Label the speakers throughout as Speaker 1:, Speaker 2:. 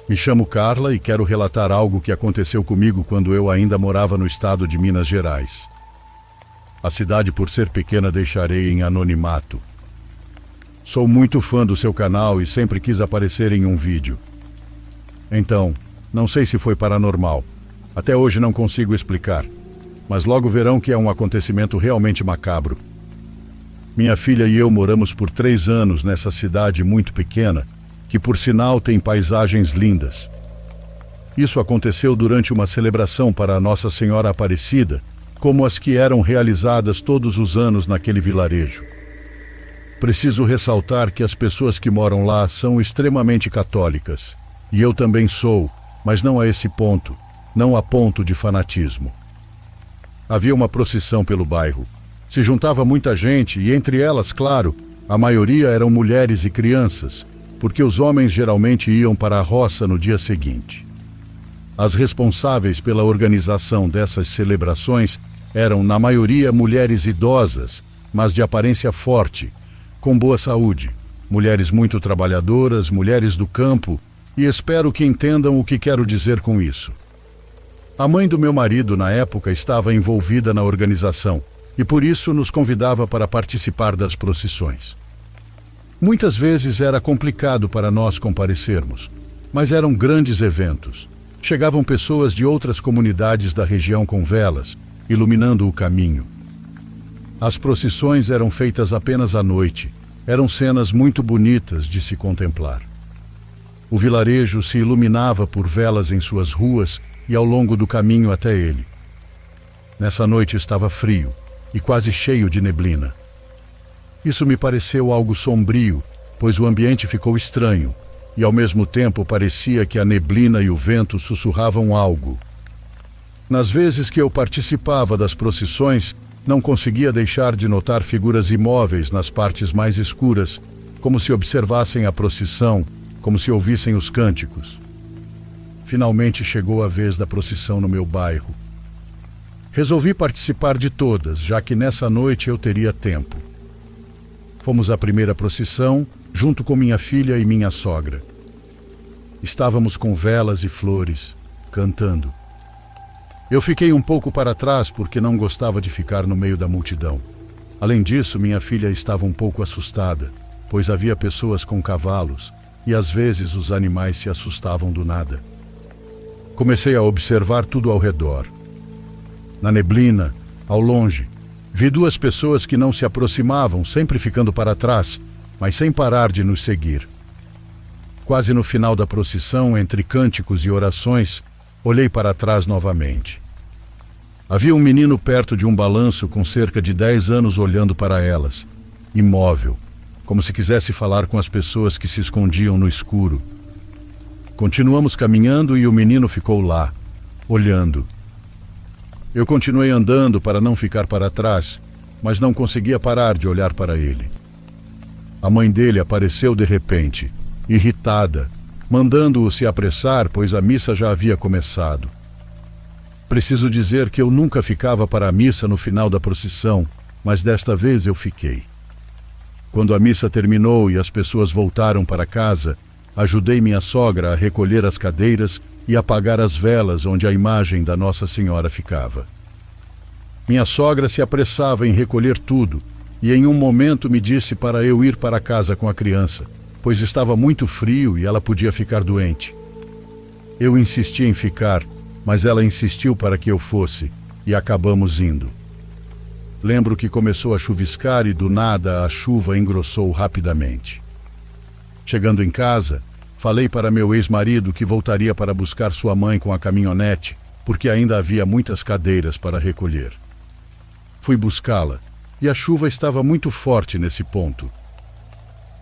Speaker 1: Me chamo Carla e quero relatar algo que aconteceu comigo quando eu ainda morava no estado de Minas Gerais. A cidade, por ser pequena, deixarei em anonimato. Sou muito fã do seu canal e sempre quis aparecer em um vídeo. Então, não sei se foi paranormal. Até hoje não consigo explicar, mas logo verão que é um acontecimento realmente macabro. Minha filha e eu moramos por 3 anos nessa cidade muito pequena, que por sinal tem paisagens lindas. Isso aconteceu durante uma celebração para a Nossa Senhora Aparecida, como as que eram realizadas todos os anos naquele vilarejo. Preciso ressaltar que as pessoas que moram lá são extremamente católicas, e eu também sou, mas não a esse ponto, não a ponto de fanatismo. Havia uma procissão pelo bairro. Se juntava muita gente e, entre elas, claro, a maioria eram mulheres e crianças, porque os homens geralmente iam para a roça no dia seguinte. As responsáveis pela organização dessas celebrações eram, na maioria, mulheres idosas, mas de aparência forte, com boa saúde, mulheres muito trabalhadoras, mulheres do campo, e espero que entendam o que quero dizer com isso. A mãe do meu marido, na época, estava envolvida na organização e por isso nos convidava para participar das procissões. Muitas vezes era complicado para nós comparecermos, mas eram grandes eventos. Chegavam pessoas de outras comunidades da região com velas, iluminando o caminho. As procissões eram feitas apenas à noite. Eram cenas muito bonitas de se contemplar. O vilarejo se iluminava por velas em suas ruas e ao longo do caminho até ele. Nessa noite estava frio e quase cheio de neblina. Isso me pareceu algo sombrio, pois o ambiente ficou estranho e ao mesmo tempo parecia que a neblina e o vento sussurravam algo. Nas vezes que eu participava das procissões, não conseguia deixar de notar figuras imóveis nas partes mais escuras, como se observassem a procissão, como se ouvissem os cânticos. Finalmente chegou a vez da procissão no meu bairro. Resolvi participar de todas, já que nessa noite eu teria tempo. Fomos à primeira procissão, junto com minha filha e minha sogra. Estávamos com velas e flores, cantando. Eu fiquei um pouco para trás porque não gostava de ficar no meio da multidão. Além disso, minha filha estava um pouco assustada, pois havia pessoas com cavalos e às vezes os animais se assustavam do nada. Comecei a observar tudo ao redor. Na neblina, ao longe, vi 2 pessoas que não se aproximavam, sempre ficando para trás, mas sem parar de nos seguir. Quase no final da procissão, entre cânticos e orações, olhei para trás novamente. Havia um menino perto de um balanço com cerca de 10 anos olhando para elas, imóvel, como se quisesse falar com as pessoas que se escondiam no escuro. Continuamos caminhando e o menino ficou lá, olhando. Eu continuei andando para não ficar para trás, mas não conseguia parar de olhar para ele. A mãe dele apareceu de repente, irritada, mandando-o se apressar, pois a missa já havia começado. Preciso dizer que eu nunca ficava para a missa no final da procissão, mas desta vez eu fiquei. Quando a missa terminou e as pessoas voltaram para casa, ajudei minha sogra a recolher as cadeiras e apagar as velas onde a imagem da Nossa Senhora ficava. Minha sogra se apressava em recolher tudo e em um momento me disse para eu ir para casa com a criança, pois estava muito frio e ela podia ficar doente. Eu insisti em ficar, mas ela insistiu para que eu fosse, e acabamos indo. Lembro que começou a chuviscar e do nada a chuva engrossou rapidamente. Chegando em casa, falei para meu ex-marido que voltaria para buscar sua mãe com a caminhonete, porque ainda havia muitas cadeiras para recolher. Fui buscá-la, e a chuva estava muito forte nesse ponto.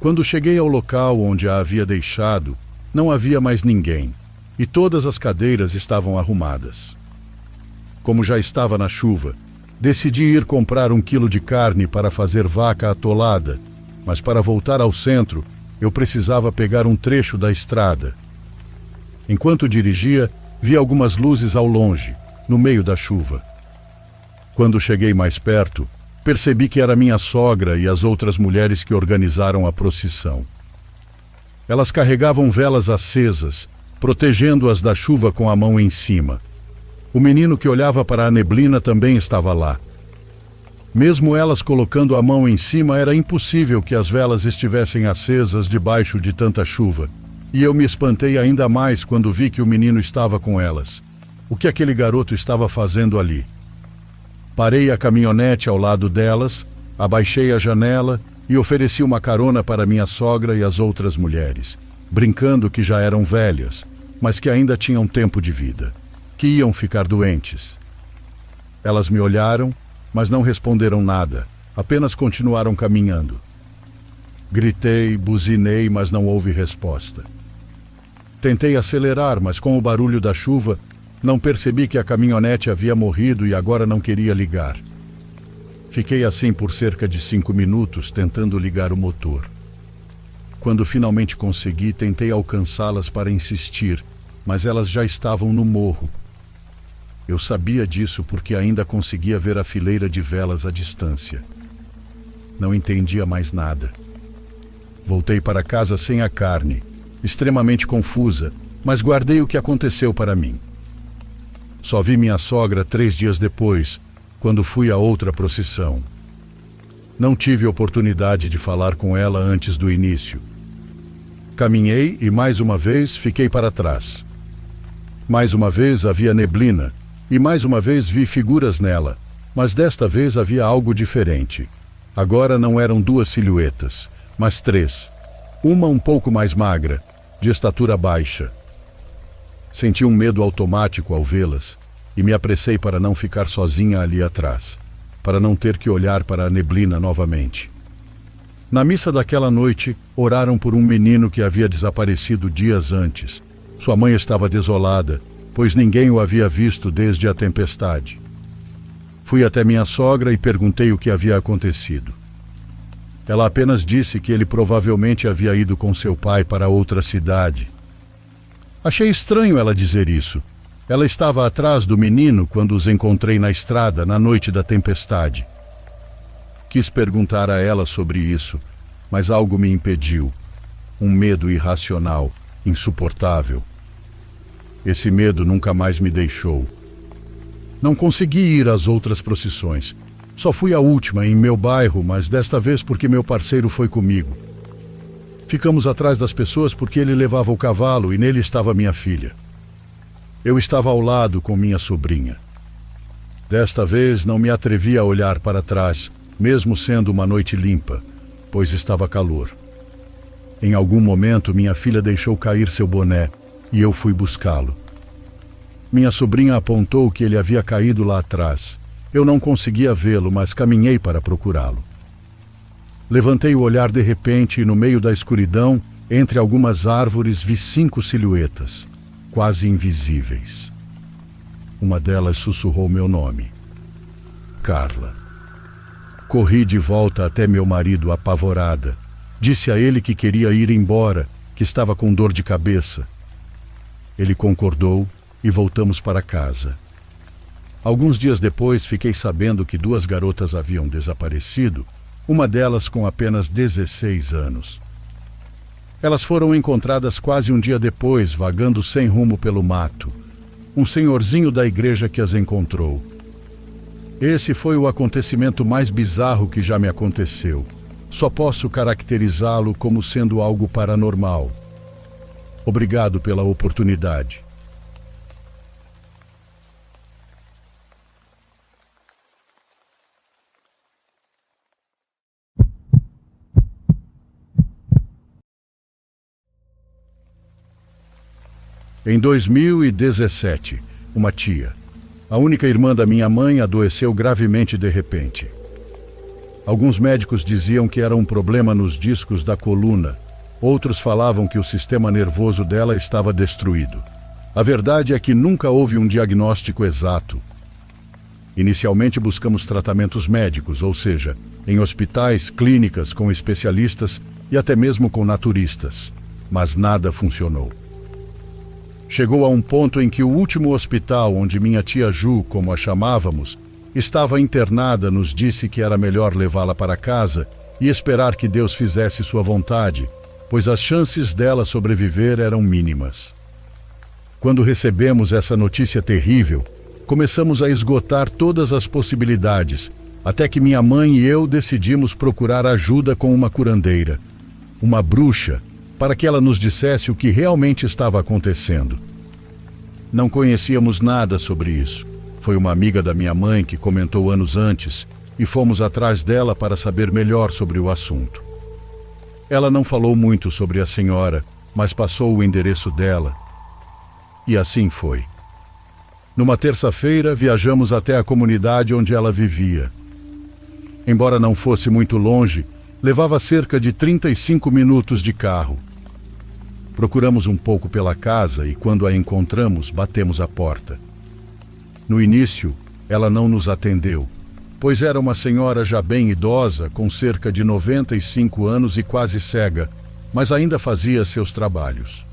Speaker 1: Quando cheguei ao local onde a havia deixado, não havia mais ninguém, e todas as cadeiras estavam arrumadas. Como já estava na chuva, decidi ir comprar 1 quilo de carne para fazer vaca atolada, mas para voltar ao centro, eu precisava pegar um trecho da estrada. Enquanto dirigia, vi algumas luzes ao longe, no meio da chuva. Quando cheguei mais perto, percebi que era minha sogra e as outras mulheres que organizaram a procissão. Elas carregavam velas acesas, protegendo-as da chuva com a mão em cima. O menino que olhava para a neblina também estava lá. Mesmo elas colocando a mão em cima, era impossível que as velas estivessem acesas debaixo de tanta chuva. E eu me espantei ainda mais quando vi que o menino estava com elas. O que aquele garoto estava fazendo ali? Parei a caminhonete ao lado delas, abaixei a janela e ofereci uma carona para minha sogra e as outras mulheres, brincando que já eram velhas, mas que ainda tinham tempo de vida, que iam ficar doentes. Elas me olharam, mas não responderam nada, apenas continuaram caminhando. Gritei, buzinei, mas não houve resposta. Tentei acelerar, mas com o barulho da chuva, não percebi que a caminhonete havia morrido e agora não queria ligar. Fiquei assim por cerca de 5 minutos, tentando ligar o motor. Quando finalmente consegui, tentei alcançá-las para insistir, mas elas já estavam no morro. Eu sabia disso porque ainda conseguia ver a fileira de velas à distância. Não entendia mais nada. Voltei para casa sem a carne, extremamente confusa, mas guardei o que aconteceu para mim. Só vi minha sogra 3 dias depois, quando fui a outra procissão. Não tive oportunidade de falar com ela antes do início. Caminhei e mais uma vez fiquei para trás. Mais uma vez havia neblina, e mais uma vez vi figuras nela, mas desta vez havia algo diferente. Agora não eram 2 silhuetas, mas 3. Uma um pouco mais magra, de estatura baixa. Senti um medo automático ao vê-las e me apressei para não ficar sozinha ali atrás, para não ter que olhar para a neblina novamente. Na missa daquela noite, oraram por um menino que havia desaparecido dias antes. Sua mãe estava desolada, pois ninguém o havia visto desde a tempestade. Fui até minha sogra e perguntei o que havia acontecido. Ela apenas disse que ele provavelmente havia ido com seu pai para outra cidade. Achei estranho ela dizer isso. Ela estava atrás do menino quando os encontrei na estrada na noite da tempestade. Quis perguntar a ela sobre isso, mas algo me impediu. Um medo irracional, insuportável. Esse medo nunca mais me deixou. Não consegui ir às outras procissões. Só fui à última em meu bairro, mas desta vez porque meu parceiro foi comigo. Ficamos atrás das pessoas porque ele levava o cavalo e nele estava minha filha. Eu estava ao lado com minha sobrinha. Desta vez não me atrevi a olhar para trás, mesmo sendo uma noite limpa, pois estava calor. Em algum momento minha filha deixou cair seu boné e eu fui buscá-lo. Minha sobrinha apontou que ele havia caído lá atrás. Eu não conseguia vê-lo, mas caminhei para procurá-lo. Levantei o olhar de repente e no meio da escuridão, entre algumas árvores, vi 5 silhuetas, quase invisíveis. Uma delas sussurrou meu nome. Carla. Corri de volta até meu marido apavorada. Disse a ele que queria ir embora, que estava com dor de cabeça. Ele concordou e voltamos para casa. Alguns dias depois, fiquei sabendo que 2 garotas haviam desaparecido, uma delas com apenas 16 anos. Elas foram encontradas quase um dia depois, vagando sem rumo pelo mato. Um senhorzinho da igreja que as encontrou. Esse foi o acontecimento mais bizarro que já me aconteceu. Só posso caracterizá-lo como sendo algo paranormal. Obrigado pela oportunidade. Em 2017, uma tia, a única irmã da minha mãe, adoeceu gravemente de repente. Alguns médicos diziam que era um problema nos discos da coluna. Outros falavam que o sistema nervoso dela estava destruído. A verdade é que nunca houve um diagnóstico exato. Inicialmente buscamos tratamentos médicos, ou seja, em hospitais, clínicas, com especialistas e até mesmo com naturistas, mas nada funcionou. Chegou a um ponto em que o último hospital onde minha tia Ju, como a chamávamos, estava internada, nos disse que era melhor levá-la para casa e esperar que Deus fizesse sua vontade, pois as chances dela sobreviver eram mínimas. Quando recebemos essa notícia terrível, começamos a esgotar todas as possibilidades, até que minha mãe e eu decidimos procurar ajuda com uma curandeira, uma bruxa, para que ela nos dissesse o que realmente estava acontecendo. Não conhecíamos nada sobre isso. Foi uma amiga da minha mãe que comentou anos antes e fomos atrás dela para saber melhor sobre o assunto. Ela não falou muito sobre a senhora, mas passou o endereço dela. E assim foi. Numa terça-feira, viajamos até a comunidade onde ela vivia. Embora não fosse muito longe, levava cerca de 35 minutos de carro. Procuramos um pouco pela casa e, quando a encontramos, batemos a porta. No início, ela não nos atendeu, pois era uma senhora já bem idosa, com cerca de 95 anos e quase cega, mas ainda fazia seus trabalhos.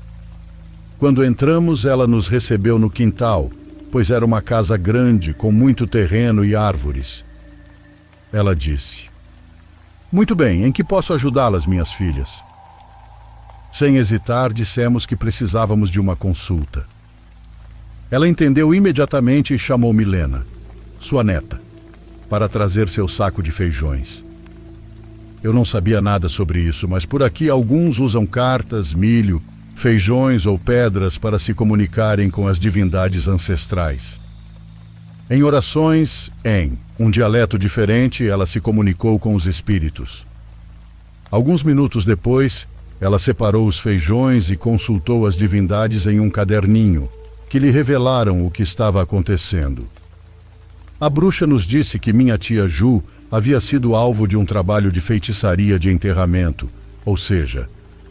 Speaker 1: Quando entramos, ela nos recebeu no quintal, pois era uma casa grande, com muito terreno e árvores. Ela disse: "Muito bem, em que posso ajudá-las, minhas filhas?" Sem hesitar, dissemos que precisávamos de uma consulta. Ela entendeu imediatamente e chamou Milena, sua neta, para trazer seu saco de feijões. Eu não sabia nada sobre isso, mas por aqui alguns usam cartas, milho, feijões ou pedras para se comunicarem com as divindades ancestrais. Em orações, em um dialeto diferente, ela se comunicou com os espíritos. Alguns minutos depois, ela separou os feijões e consultou as divindades em um caderninho, que lhe revelaram o que estava acontecendo. A bruxa nos disse que minha tia Ju havia sido alvo de um trabalho de feitiçaria de enterramento, ou seja,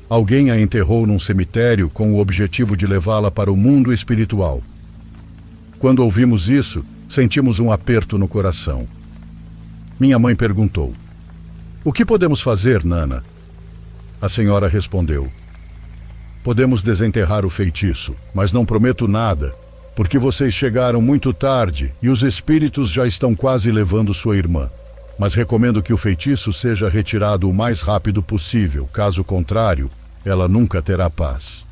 Speaker 1: alguém a enterrou num cemitério com o objetivo de levá-la para o mundo espiritual. Quando ouvimos isso, sentimos um aperto no coração. Minha mãe perguntou: "O que podemos fazer, Nana?" A senhora respondeu: "Podemos desenterrar o feitiço, mas não prometo nada, porque vocês chegaram muito tarde e os espíritos já estão quase levando sua irmã. Mas recomendo que o feitiço seja retirado o mais rápido possível, caso contrário, ela nunca terá paz."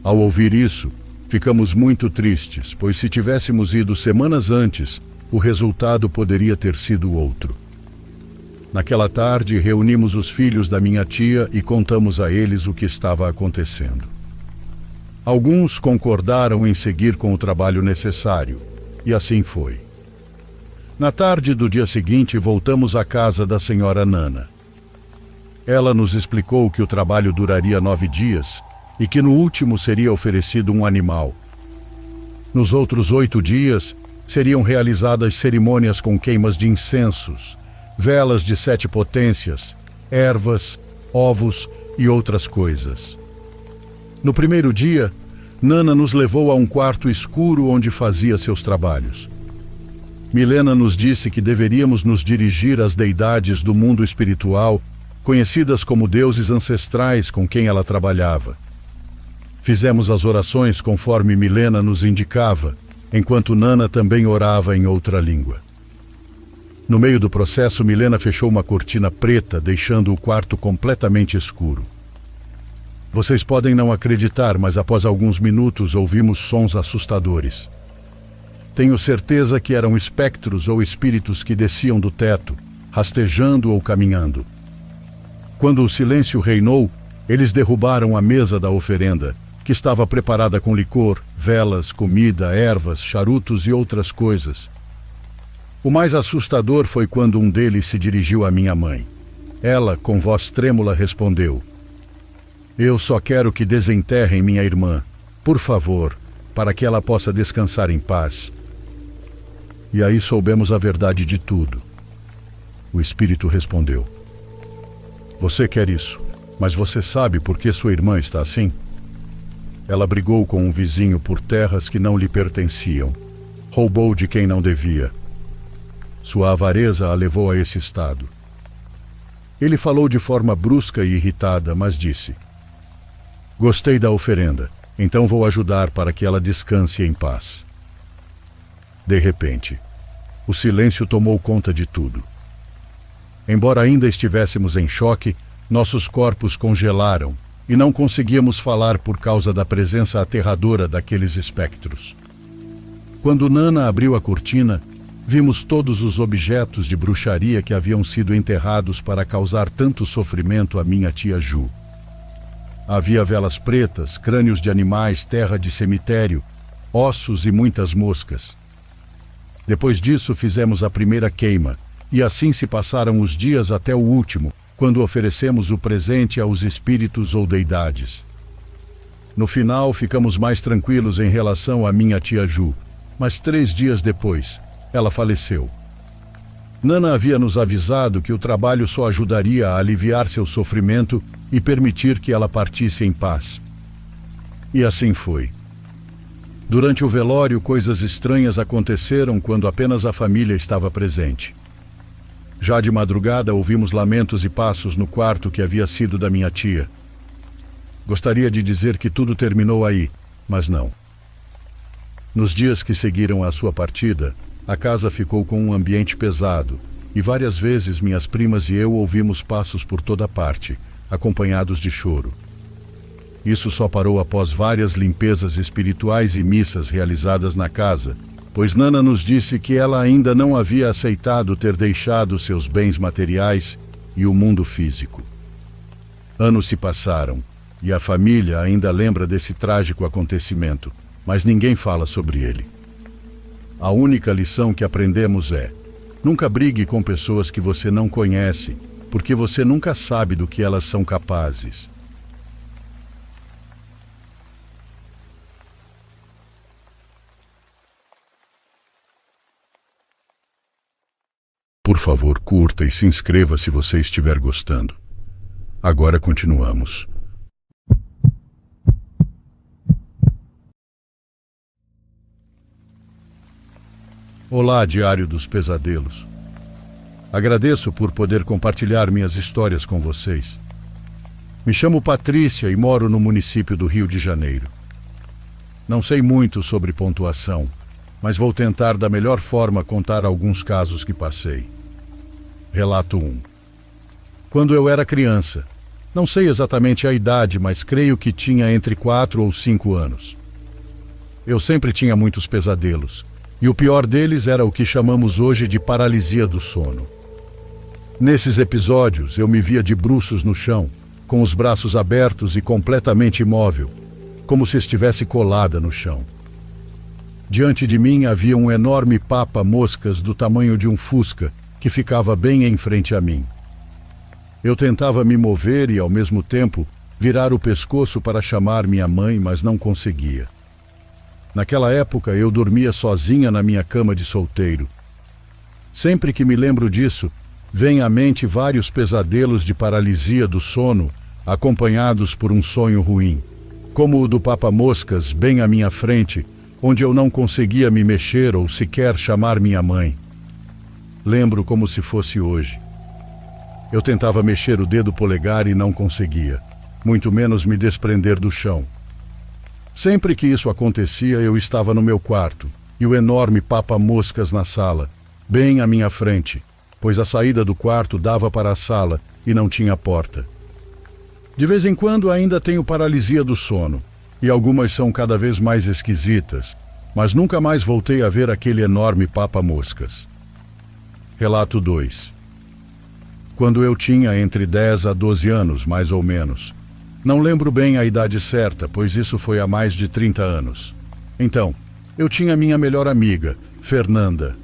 Speaker 1: Ao ouvir isso, ficamos muito tristes, pois se tivéssemos ido semanas antes, o resultado poderia ter sido outro. Naquela tarde, reunimos os filhos da minha tia e contamos a eles o que estava acontecendo. Alguns concordaram em seguir com o trabalho necessário, e assim foi. Na tarde do dia seguinte, voltamos à casa da senhora Nana. Ela nos explicou que o trabalho duraria 9 dias e que no último seria oferecido um animal. Nos outros 8 dias, seriam realizadas cerimônias com queimas de incensos, velas de 7 potências, ervas, ovos e outras coisas. No primeiro dia, Nana nos levou a um quarto escuro onde fazia seus trabalhos. Milena nos disse que deveríamos nos dirigir às deidades do mundo espiritual, conhecidas como deuses ancestrais com quem ela trabalhava. Fizemos as orações conforme Milena nos indicava, enquanto Nana também orava em outra língua. No meio do processo, Milena fechou uma cortina preta, deixando o quarto completamente escuro. Vocês podem não acreditar, mas após alguns minutos ouvimos sons assustadores. Tenho certeza que eram espectros ou espíritos que desciam do teto, rastejando ou caminhando. Quando o silêncio reinou, eles derrubaram a mesa da oferenda, que estava preparada com licor, velas, comida, ervas, charutos e outras coisas. O mais assustador foi quando um deles se dirigiu à minha mãe. Ela, com voz trêmula, respondeu: "Eu só quero que desenterrem minha irmã, por favor, para que ela possa descansar em paz." E aí soubemos a verdade de tudo. O espírito respondeu: "Você quer isso, mas você sabe por que sua irmã está assim? Ela brigou com um vizinho por terras que não lhe pertenciam, roubou de quem não devia. Sua avareza a levou a esse estado." Ele falou de forma brusca e irritada, mas disse: "Gostei da oferenda, então vou ajudar para que ela descanse em paz." De repente, o silêncio tomou conta de tudo. Embora ainda estivéssemos em choque, nossos corpos congelaram e não conseguíamos falar por causa da presença aterradora daqueles espectros. Quando Nana abriu a cortina, vimos todos os objetos de bruxaria que haviam sido enterrados para causar tanto sofrimento à minha tia Ju. Havia velas pretas, crânios de animais, terra de cemitério, ossos e muitas moscas. Depois disso fizemos a primeira queima, e assim se passaram os dias até o último, quando oferecemos o presente aos espíritos ou deidades. No final ficamos mais tranquilos em relação à minha tia Ju, mas 3 dias depois, ela faleceu. Nana havia nos avisado que o trabalho só ajudaria a aliviar seu sofrimento e permitir que ela partisse em paz. E assim foi. Durante o velório, coisas estranhas aconteceram quando apenas a família estava presente. Já de madrugada, ouvimos lamentos e passos no quarto que havia sido da minha tia. Gostaria de dizer que tudo terminou aí, mas não. Nos dias que seguiram a sua partida, a casa ficou com um ambiente pesado, e várias vezes minhas primas e eu ouvimos passos por toda parte, acompanhados de choro. Isso só parou após várias limpezas espirituais e missas realizadas na casa, pois Nana nos disse que ela ainda não havia aceitado ter deixado seus bens materiais e o mundo físico. Anos se passaram, e a família ainda lembra desse trágico acontecimento, mas ninguém fala sobre ele. A única lição que aprendemos é: nunca brigue com pessoas que você não conhece, porque você nunca sabe do que elas são capazes. Por favor, curta e se inscreva se você estiver gostando. Agora continuamos. Olá, Diário dos Pesadelos. Agradeço por poder compartilhar minhas histórias com vocês. Me chamo Patrícia e moro no município do Rio de Janeiro. Não sei muito sobre pontuação, mas vou tentar da melhor forma contar alguns casos que passei. Relato 1. Quando eu era criança, não sei exatamente a idade, mas creio que tinha entre 4 ou 5 anos. Eu sempre tinha muitos pesadelos, e o pior deles era o que chamamos hoje de paralisia do sono. Nesses episódios, eu me via de bruços no chão, com os braços abertos e completamente imóvel, como se estivesse colada no chão. Diante de mim havia um enorme papa-moscas do tamanho de um fusca, que ficava bem em frente a mim. Eu tentava me mover e, ao mesmo tempo, virar o pescoço para chamar minha mãe, mas não conseguia. Naquela época, eu dormia sozinha na minha cama de solteiro. Sempre que me lembro disso, vem à mente vários pesadelos de paralisia do sono, acompanhados por um sonho ruim, como o do papa-moscas bem à minha frente, onde eu não conseguia me mexer ou sequer chamar minha mãe. Lembro como se fosse hoje. Eu tentava mexer o dedo polegar e não conseguia, muito menos me desprender do chão. Sempre que isso acontecia, eu estava no meu quarto, e o enorme papa-moscas na sala, bem à minha frente, pois a saída do quarto dava para a sala e não tinha porta. De vez em quando ainda tenho paralisia do sono, e algumas são cada vez mais esquisitas, mas nunca mais voltei a ver aquele enorme papa-moscas. Relato 2. Quando eu tinha entre 10 a 12 anos, mais ou menos. Não lembro bem a idade certa, pois isso foi há mais de 30 anos. Então, eu tinha minha melhor amiga, Fernanda.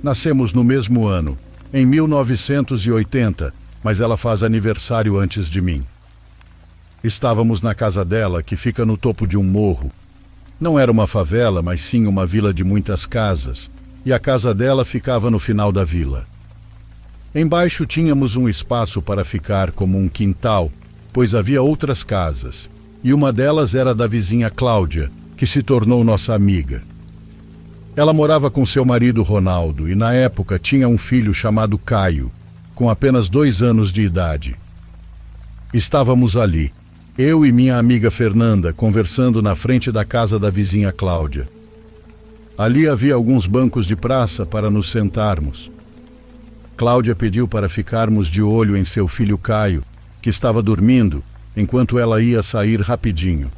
Speaker 1: Nascemos no mesmo ano, em 1980, mas ela faz aniversário antes de mim. Estávamos na casa dela, que fica no topo de um morro. Não era uma favela, mas sim uma vila de muitas casas, e a casa dela ficava no final da vila. Embaixo tínhamos um espaço para ficar como um quintal, pois havia outras casas, e uma delas era da vizinha Cláudia, que se tornou nossa amiga. Ela morava com seu marido Ronaldo e na época tinha um filho chamado Caio, com apenas 2 anos de idade. Estávamos ali, eu e minha amiga Fernanda, conversando na frente da casa da vizinha Cláudia. Ali havia alguns bancos de praça para nos sentarmos. Cláudia pediu para ficarmos de olho em seu filho Caio, que estava dormindo, enquanto ela ia sair rapidinho.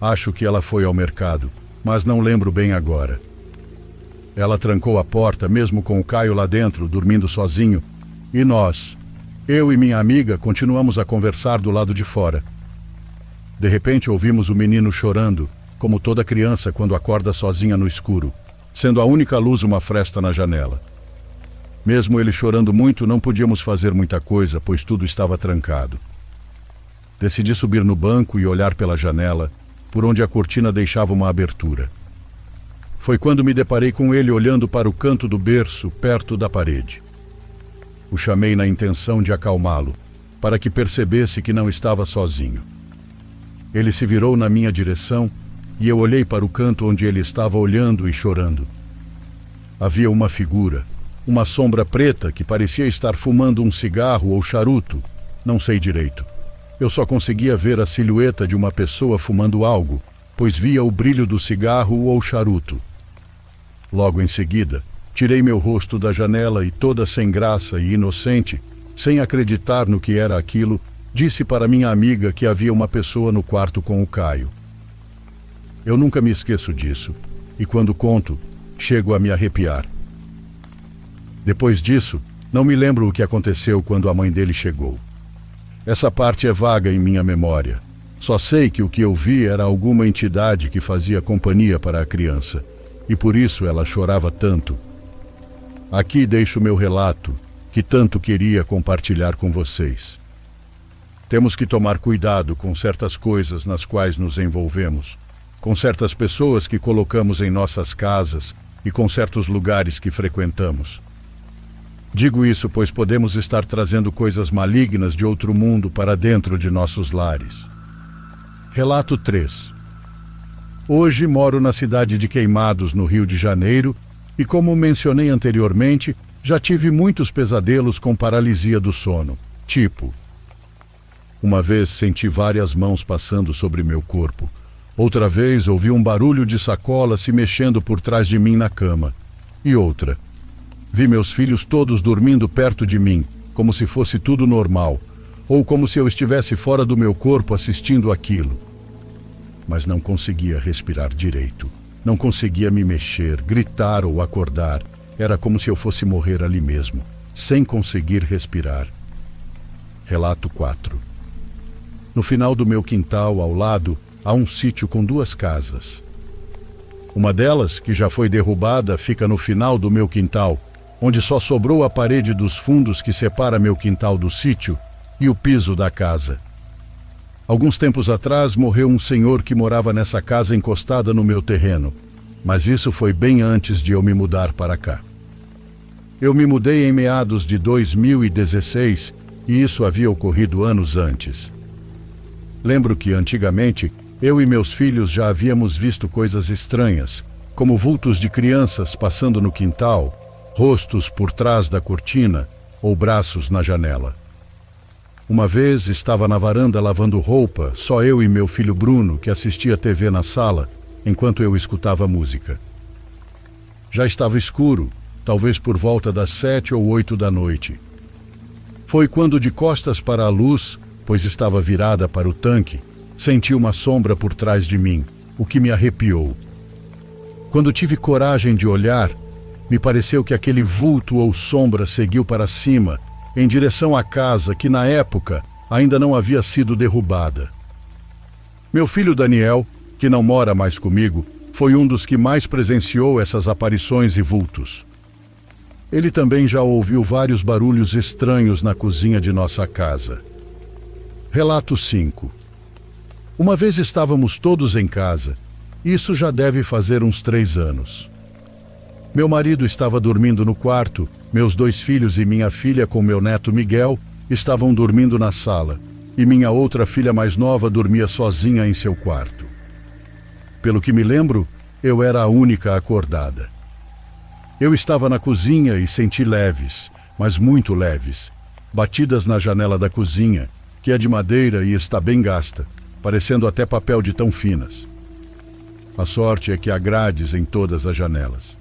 Speaker 1: Acho que ela foi ao mercado, mas não lembro bem agora. Ela trancou a porta, mesmo com o Caio lá dentro, dormindo sozinho, e nós, eu e minha amiga, continuamos a conversar do lado de fora. De repente ouvimos o menino chorando, como toda criança quando acorda sozinha no escuro, sendo a única luz uma fresta na janela. Mesmo ele chorando muito, não podíamos fazer muita coisa, pois tudo estava trancado. Decidi subir no banco e olhar pela janela, por onde a cortina deixava uma abertura. Foi quando me deparei com ele olhando para o canto do berço, perto da parede. O chamei na intenção de acalmá-lo, para que percebesse que não estava sozinho. Ele se virou na minha direção e eu olhei para o canto onde ele estava olhando e chorando. Havia uma figura, uma sombra preta que parecia estar fumando um cigarro ou charuto, não sei direito. Eu só conseguia ver a silhueta de uma pessoa fumando algo, pois via o brilho do cigarro ou charuto. Logo em seguida, tirei meu rosto da janela e, toda sem graça e inocente, sem acreditar no que era aquilo, disse para minha amiga que havia uma pessoa no quarto com o Caio. Eu nunca me esqueço disso, e quando conto, chego a me arrepiar. Depois disso, não me lembro o que aconteceu quando a mãe dele chegou. Essa parte é vaga em minha memória. Só sei que o que eu vi era alguma entidade que fazia companhia para a criança, e por isso ela chorava tanto. Aqui deixo meu relato, que tanto queria compartilhar com vocês. Temos que tomar cuidado com certas coisas nas quais nos envolvemos, com certas pessoas que colocamos em nossas casas e com certos lugares que frequentamos. Digo isso pois podemos estar trazendo coisas malignas de outro mundo para dentro de nossos lares. Relato 3. Hoje moro na cidade de Queimados, no Rio de Janeiro, e como mencionei anteriormente, já tive muitos pesadelos com paralisia do sono, tipo: uma vez senti várias mãos passando sobre meu corpo. Outra vez ouvi um barulho de sacola se mexendo por trás de mim na cama. E outra, vi meus filhos todos dormindo perto de mim, como se fosse tudo normal, ou como se eu estivesse fora do meu corpo assistindo aquilo. Mas não conseguia respirar direito. Não conseguia me mexer, gritar ou acordar. Era como se eu fosse morrer ali mesmo, sem conseguir respirar. Relato 4. No final do meu quintal, ao lado, há um sítio com 2 casas. Uma delas, que já foi derrubada, fica no final do meu quintal, onde só sobrou a parede dos fundos que separa meu quintal do sítio e o piso da casa. Alguns tempos atrás morreu um senhor que morava nessa casa encostada no meu terreno, mas isso foi bem antes de eu me mudar para cá. Eu me mudei em meados de 2016 e isso havia ocorrido anos antes. Lembro que, antigamente, eu e meus filhos já havíamos visto coisas estranhas, como vultos de crianças passando no quintal, rostos por trás da cortina ou braços na janela. Uma vez estava na varanda lavando roupa, só eu e meu filho Bruno, que assistia TV na sala, enquanto eu escutava música. Já estava escuro, talvez por volta das 7 ou 8 da noite. Foi quando, de costas para a luz, pois estava virada para o tanque, senti uma sombra por trás de mim, o que me arrepiou. Quando tive coragem de olhar, me pareceu que aquele vulto ou sombra seguiu para cima, em direção à casa que, na época, ainda não havia sido derrubada. Meu filho Daniel, que não mora mais comigo, foi um dos que mais presenciou essas aparições e vultos. Ele também já ouviu vários barulhos estranhos na cozinha de nossa casa. Relato 5. Uma vez estávamos todos em casa. Isso já deve fazer uns 3 anos. Meu marido estava dormindo no quarto, meus 2 filhos e minha filha com meu neto Miguel estavam dormindo na sala, e minha outra filha mais nova dormia sozinha em seu quarto. Pelo que me lembro, eu era a única acordada. Eu estava na cozinha e senti leves, mas muito leves, batidas na janela da cozinha, que é de madeira e está bem gasta, parecendo até papel de tão finas. A sorte é que há grades em todas as janelas.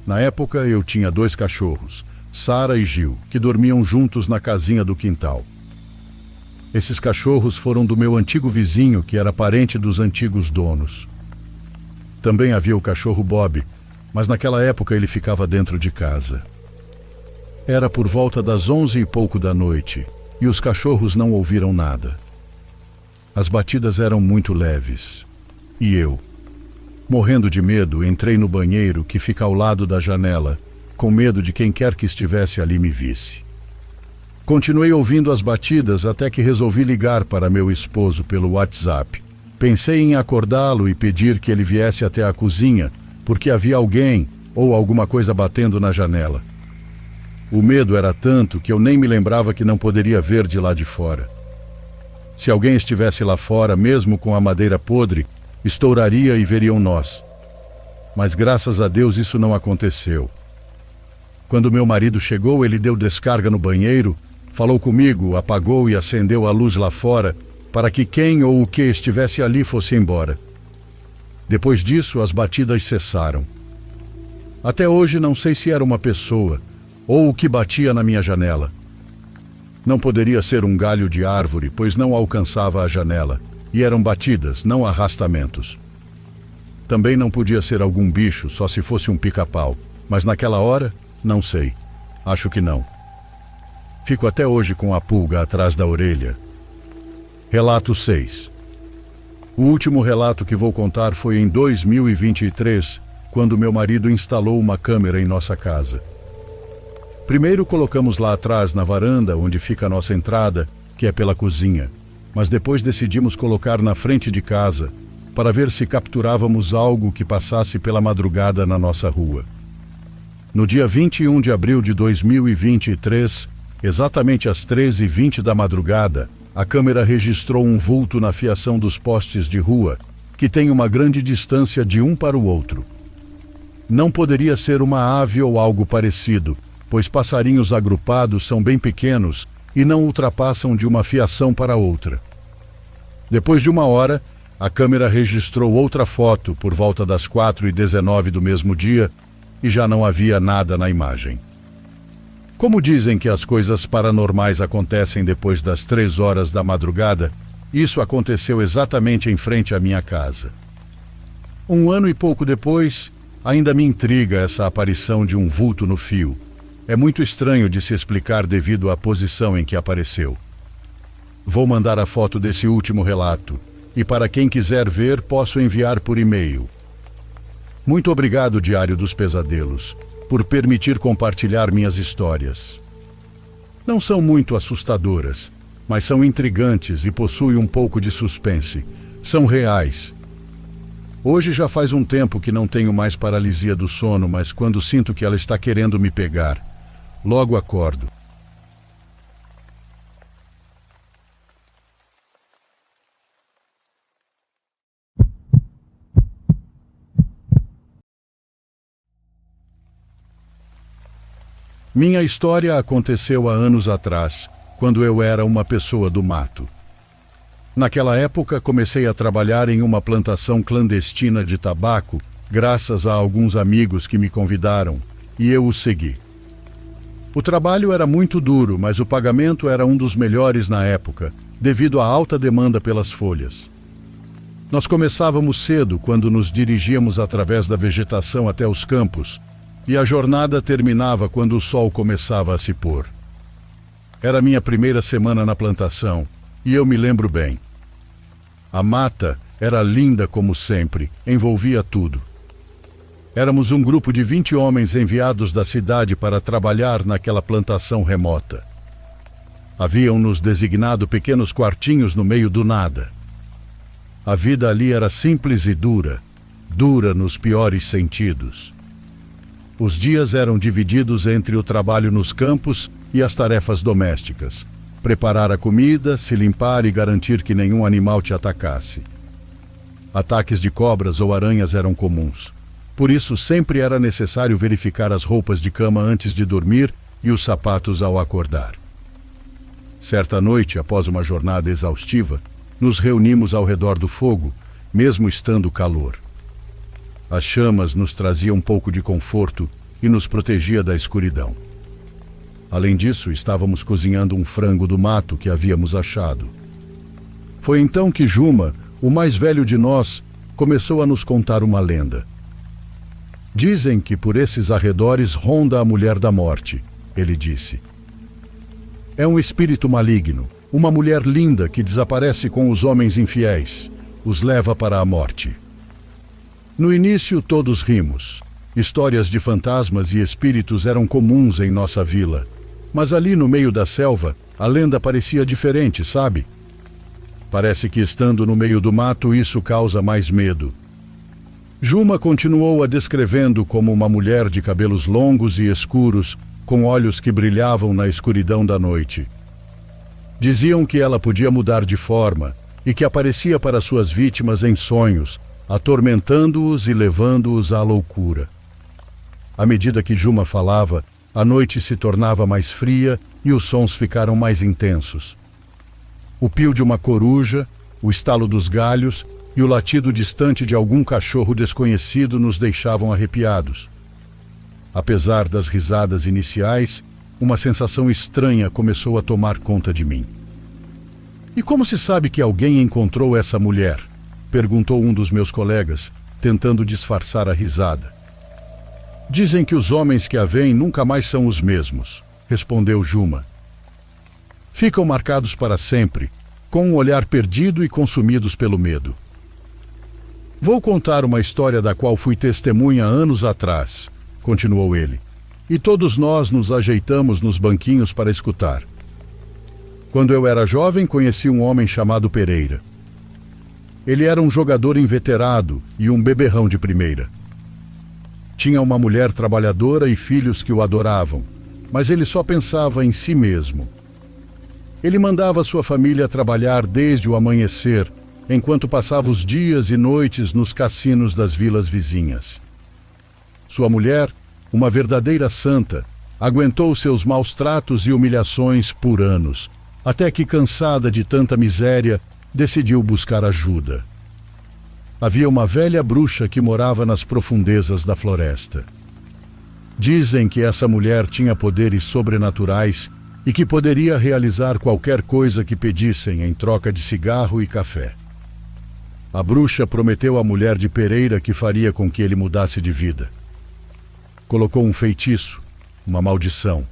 Speaker 1: Na época, eu tinha 2 cachorros, Sara e Gil, que dormiam juntos na casinha do quintal. Esses cachorros foram do meu antigo vizinho, que era parente dos antigos donos. Também havia o cachorro Bob, mas naquela época ele ficava dentro de casa. Era por volta das 11 e pouco da noite, e os cachorros não ouviram nada. As batidas eram muito leves, e eu, morrendo de medo, entrei no banheiro que fica ao lado da janela, com medo de quem quer que estivesse ali me visse. Continuei ouvindo as batidas até que resolvi ligar para meu esposo pelo WhatsApp. Pensei em acordá-lo e pedir que ele viesse até a cozinha, porque havia alguém ou alguma coisa batendo na janela. O medo era tanto que eu nem me lembrava que não poderia ver de lá de fora. Se alguém estivesse lá fora, mesmo com a madeira podre, estouraria e veriam nós. Mas graças a Deus isso não aconteceu. Quando meu marido chegou, ele deu descarga no banheiro, falou comigo, apagou e acendeu a luz lá fora para que quem ou o que estivesse ali fosse embora. Depois disso, as batidas cessaram. Até hoje não sei se era uma pessoa ou o que batia na minha janela. Não poderia ser um galho de árvore, pois não alcançava a janela, e eram batidas, não arrastamentos. Também não podia ser algum bicho, só se fosse um pica-pau, mas naquela hora, não sei. Acho que não. Fico até hoje com a pulga atrás da orelha. Relato 6. O último relato que vou contar foi em 2023, quando meu marido instalou uma câmera em nossa casa. Primeiro colocamos lá atrás, na varanda, onde fica a nossa entrada, que é pela cozinha, mas depois decidimos colocar na frente de casa, para ver se capturávamos algo que passasse pela madrugada na nossa rua. No dia 21 de abril de 2023, exatamente às 13h20 da madrugada, a câmera registrou um vulto na fiação dos postes de rua, que tem uma grande distância de um para o outro. Não poderia ser uma ave ou algo parecido, pois passarinhos agrupados são bem pequenos e não ultrapassam de uma fiação para outra. Depois de 1 hora, a câmera registrou outra foto por volta das 4h19 do mesmo dia e já não havia nada na imagem. Como dizem que as coisas paranormais acontecem depois das 3 horas da madrugada, isso aconteceu exatamente em frente à minha casa. 1 ano e pouco depois, ainda me intriga essa aparição de um vulto no fio. É muito estranho de se explicar devido à posição em que apareceu. Vou mandar a foto desse último relato, e para quem quiser ver, posso enviar por e-mail. Muito obrigado, Diário dos Pesadelos, por permitir compartilhar minhas histórias. Não são muito assustadoras, mas são intrigantes e possuem um pouco de suspense. São reais. Hoje já faz um tempo que não tenho mais paralisia do sono, mas quando sinto que ela está querendo me pegar, logo acordo. Minha história aconteceu há anos atrás, quando eu era uma pessoa do mato. Naquela época, comecei a trabalhar em uma plantação clandestina de tabaco, graças a alguns amigos que me convidaram, e eu os segui. O trabalho era muito duro, mas o pagamento era um dos melhores na época, devido à alta demanda pelas folhas. Nós começávamos cedo, quando nos dirigíamos através da vegetação até os campos, e a jornada terminava quando o sol começava a se pôr. Era minha primeira semana na plantação, e eu me lembro bem. A mata era linda como sempre, envolvia tudo. Éramos um grupo de 20 homens enviados da cidade para trabalhar naquela plantação remota. Haviam-nos designado pequenos quartinhos no meio do nada. A vida ali era simples e dura, dura nos piores sentidos. Os dias eram divididos entre o trabalho nos campos e as tarefas domésticas. Preparar a comida, se limpar e garantir que nenhum animal te atacasse. Ataques de cobras ou aranhas eram comuns. Por isso, sempre era necessário verificar as roupas de cama antes de dormir e os sapatos ao acordar. Certa noite, após uma jornada exaustiva, nos reunimos ao redor do fogo, mesmo estando calor. As chamas nos traziam um pouco de conforto e nos protegia da escuridão. Além disso, estávamos cozinhando um frango do mato que havíamos achado. Foi então que Juma, o mais velho de nós, começou a nos contar uma lenda. Dizem que por esses arredores ronda a mulher da morte, ele disse. É um espírito maligno, uma mulher linda que desaparece com os homens infiéis, os leva para a morte. No início todos rimos. Histórias de fantasmas e espíritos eram comuns em nossa vila. Mas ali no meio da selva, a lenda parecia diferente, sabe? Parece que estando no meio do mato isso causa mais medo. Juma continuou a descrevendo como uma mulher de cabelos longos e escuros, com olhos que brilhavam na escuridão da noite. Diziam que ela podia mudar de forma e que aparecia para suas vítimas em sonhos, atormentando-os e levando-os à loucura. À medida que Juma falava, a noite se tornava mais fria e os sons ficaram mais intensos. O pio de uma coruja, o estalo dos galhos e o latido distante de algum cachorro desconhecido nos deixavam arrepiados. Apesar das risadas iniciais, uma sensação estranha começou a tomar conta de mim. E como se sabe que alguém encontrou essa mulher? Perguntou um dos meus colegas, tentando disfarçar a risada. Dizem que os homens que a veem nunca mais são os mesmos, respondeu Juma. Ficam marcados para sempre, com um olhar perdido e consumidos pelo medo. Vou contar uma história da qual fui testemunha anos atrás, continuou ele, e todos nós nos ajeitamos nos banquinhos para escutar. Quando eu era jovem, conheci um homem chamado Pereira. Ele era um jogador inveterado e um beberrão de primeira. Tinha uma mulher trabalhadora e filhos que o adoravam, mas ele só pensava em si mesmo. Ele mandava sua família trabalhar desde o amanhecer, enquanto passava os dias e noites nos cassinos das vilas vizinhas. Sua mulher, uma verdadeira santa, aguentou seus maus tratos e humilhações por anos, até que, cansada de tanta miséria, decidiu buscar ajuda. Havia uma velha bruxa que morava nas profundezas da floresta. Dizem que essa mulher tinha poderes sobrenaturais e que poderia realizar qualquer coisa que pedissem em troca de cigarro e café. A bruxa prometeu à mulher de Pereira que faria com que ele mudasse de vida. Colocou um feitiço, uma maldição,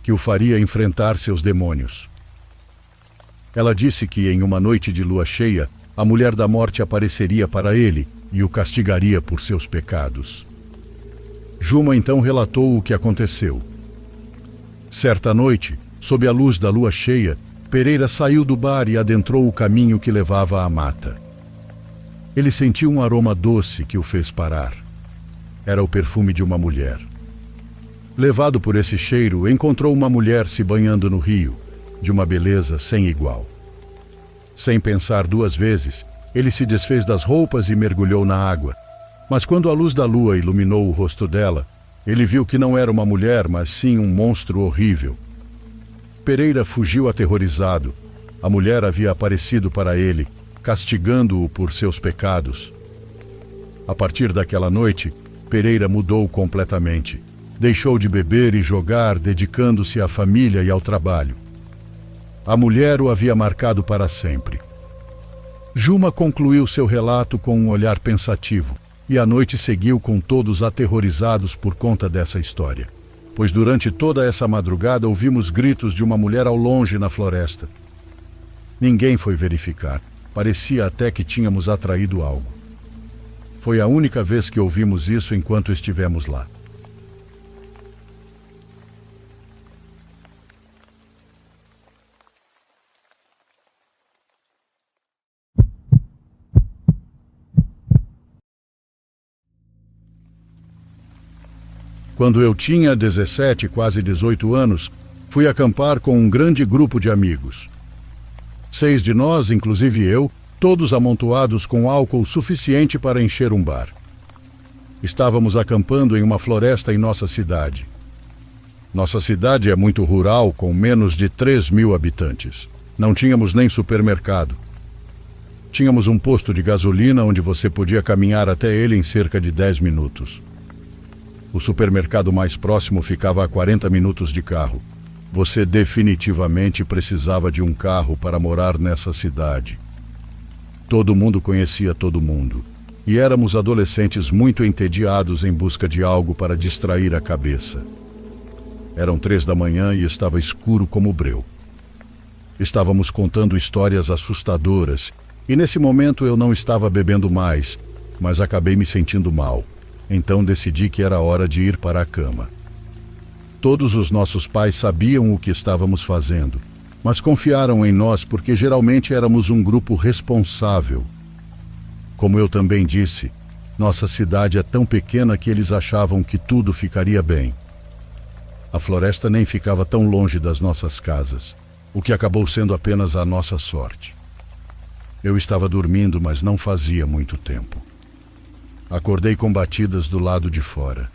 Speaker 1: que o faria enfrentar seus demônios. Ela disse que em uma noite de lua cheia, a mulher da morte apareceria para ele e o castigaria por seus pecados. Juma então relatou o que aconteceu. Certa noite, sob a luz da lua cheia, Pereira saiu do bar e adentrou o caminho que levava à mata. Ele sentiu um aroma doce que o fez parar. Era o perfume de uma mulher. Levado por esse cheiro, encontrou uma mulher se banhando no rio, de uma beleza sem igual. Sem pensar duas vezes, ele se desfez das roupas e mergulhou na água. Mas quando a luz da lua iluminou o rosto dela, ele viu que não era uma mulher, mas sim um monstro horrível. Pereira fugiu aterrorizado. A mulher havia aparecido para ele, castigando-o por seus pecados. A partir daquela noite, Pereira mudou completamente. Deixou de beber e jogar, dedicando-se à família e ao trabalho. A mulher o havia marcado para sempre. Juma concluiu seu relato com um olhar pensativo, e a noite seguiu com todos aterrorizados por conta dessa história. Pois durante toda essa madrugada ouvimos gritos de uma mulher ao longe na floresta. Ninguém foi verificar. Parecia até que tínhamos atraído algo. Foi a única vez que ouvimos isso enquanto estivemos lá. Quando eu tinha 17, quase 18 anos, fui acampar com um grande grupo de amigos. 6 de nós, inclusive eu, todos amontoados com álcool suficiente para encher um bar. Estávamos acampando em uma floresta em nossa cidade. Nossa cidade é muito rural, com menos de 3.000 habitantes. Não tínhamos nem supermercado. Tínhamos um posto de gasolina onde você podia caminhar até ele em cerca de 10 minutos. O supermercado mais próximo ficava a 40 minutos de carro. Você definitivamente precisava de um carro para morar nessa cidade. Todo mundo conhecia todo mundo, e éramos adolescentes muito entediados em busca de algo para distrair a cabeça. Eram 3 da manhã e estava escuro como breu. Estávamos contando histórias assustadoras, e nesse momento eu não estava bebendo mais, mas acabei me sentindo mal. Então decidi que era hora de ir para a cama. Todos os nossos pais sabiam o que estávamos fazendo, mas confiaram em nós porque geralmente éramos um grupo responsável. Como eu também disse, nossa cidade é tão pequena que eles achavam que tudo ficaria bem. A floresta nem ficava tão longe das nossas casas, o que acabou sendo apenas a nossa sorte. Eu estava dormindo, mas não fazia muito tempo. Acordei com batidas do lado de fora.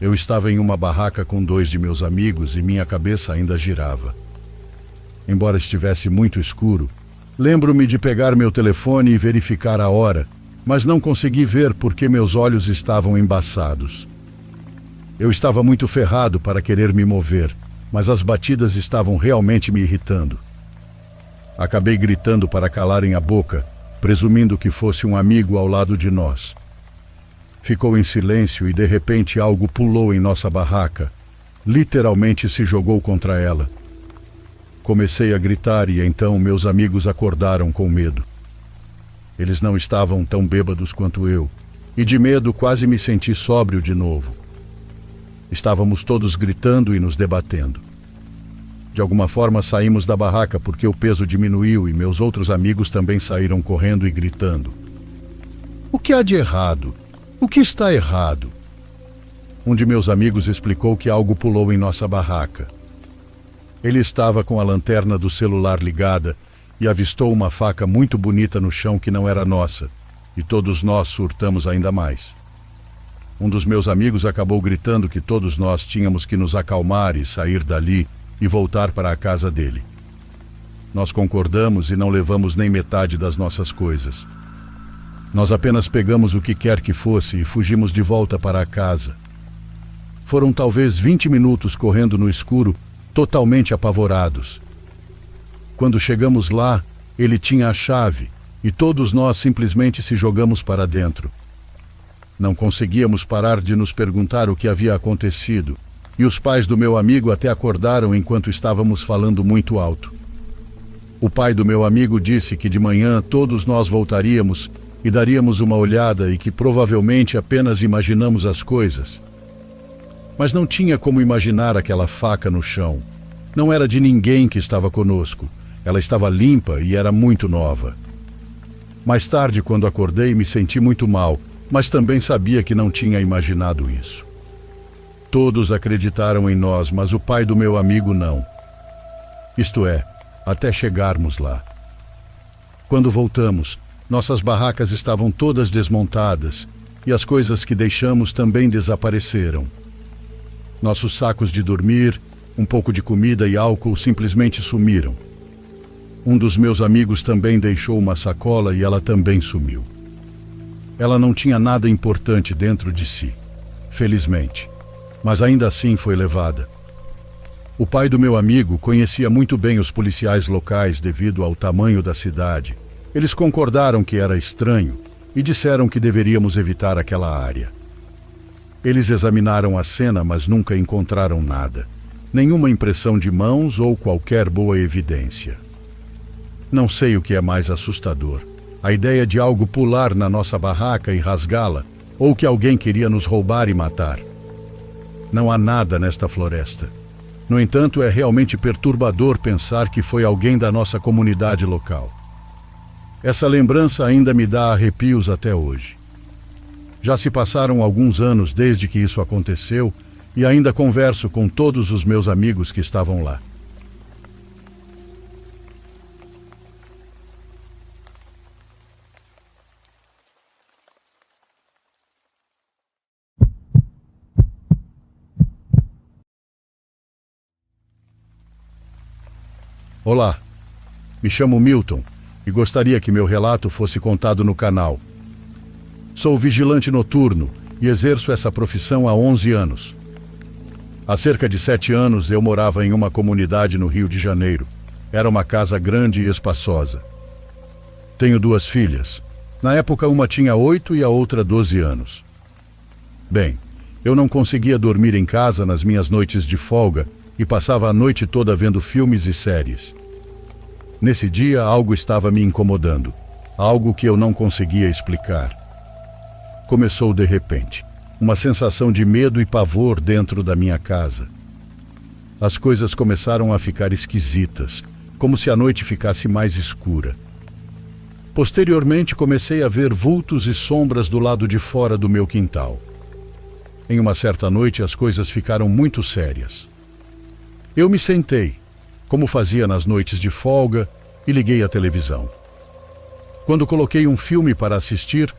Speaker 1: Eu estava em uma barraca com 2 de meus amigos e minha cabeça ainda girava. Embora estivesse muito escuro, lembro-me de pegar meu telefone e verificar a hora, mas não consegui ver porque meus olhos estavam embaçados. Eu estava muito ferrado para querer me mover, mas as batidas estavam realmente me irritando. Acabei gritando para calarem a boca, presumindo que fosse um amigo ao lado de nós. Ficou em silêncio e de repente algo pulou em nossa barraca. Literalmente se jogou contra ela. Comecei a gritar e então meus amigos acordaram com medo. Eles não estavam tão bêbados quanto eu, e de medo quase me senti sóbrio de novo. Estávamos todos gritando e nos debatendo. De alguma forma saímos da barraca porque o peso diminuiu e meus outros amigos também saíram correndo e gritando. O que há de errado? O que está errado? Um de meus amigos explicou que algo pulou em nossa barraca. Ele estava com a lanterna do celular ligada e avistou uma faca muito bonita no chão que não era nossa, e todos nós surtamos ainda mais. Um dos meus amigos acabou gritando que todos nós tínhamos que nos acalmar e sair dali e voltar para a casa dele. Nós concordamos e não levamos nem metade das nossas coisas. Nós apenas pegamos o que quer que fosse e fugimos de volta para a casa. Foram talvez 20 minutos correndo no escuro, totalmente apavorados. Quando chegamos lá, ele tinha a chave e todos nós simplesmente se jogamos para dentro. Não conseguíamos parar de nos perguntar o que havia acontecido, e os pais do meu amigo até acordaram enquanto estávamos falando muito alto. O pai do meu amigo disse que de manhã todos nós voltaríamos e daríamos uma olhada e que provavelmente apenas imaginamos as coisas. Mas não tinha como imaginar aquela faca no chão. Não era de ninguém que estava conosco. Ela estava limpa e era muito nova. Mais tarde, quando acordei, me senti muito mal, mas também sabia que não tinha imaginado isso. Todos acreditaram em nós, mas o pai do meu amigo não. Isto é, até chegarmos lá. Quando voltamos, nossas barracas estavam todas desmontadas e as coisas que deixamos também desapareceram. Nossos sacos de dormir, um pouco de comida e álcool simplesmente sumiram. Um dos meus amigos também deixou uma sacola e ela também sumiu. Ela não tinha nada importante dentro de si, felizmente, mas ainda assim foi levada. O pai do meu amigo conhecia muito bem os policiais locais devido ao tamanho da cidade. Eles concordaram que era estranho e disseram que deveríamos evitar aquela área. Eles examinaram a cena, mas nunca encontraram nada. Nenhuma impressão de mãos ou qualquer boa evidência. Não sei o que é mais assustador. A ideia de algo pular na nossa barraca e rasgá-la, ou que alguém queria nos roubar e matar. Não há nada nesta floresta. No entanto, é realmente perturbador pensar que foi alguém da nossa comunidade local. Essa lembrança ainda me dá arrepios até hoje. Já se passaram alguns anos desde que isso aconteceu e ainda converso com todos os meus amigos que estavam lá. Olá, me chamo Milton e gostaria que meu relato fosse contado no canal. Sou vigilante noturno e exerço essa profissão há 11 anos. Há cerca de 7 anos eu morava em uma comunidade no Rio de Janeiro. Era uma casa grande e espaçosa. Tenho 2 filhas. Na época, uma tinha 8 e a outra 12 anos. Bem, eu não conseguia dormir em casa nas minhas noites de folga e passava a noite toda vendo filmes e séries. Nesse dia, algo estava me incomodando, algo que eu não conseguia explicar. Começou de repente, uma sensação de medo e pavor dentro da minha casa. As coisas começaram a ficar esquisitas, como se a noite ficasse mais escura. Posteriormente, comecei a ver vultos e sombras do lado de fora do meu quintal. Em uma certa noite, as coisas ficaram muito sérias. Eu me sentei, como fazia nas noites de folga, e liguei a televisão. Quando coloquei um filme para assistir,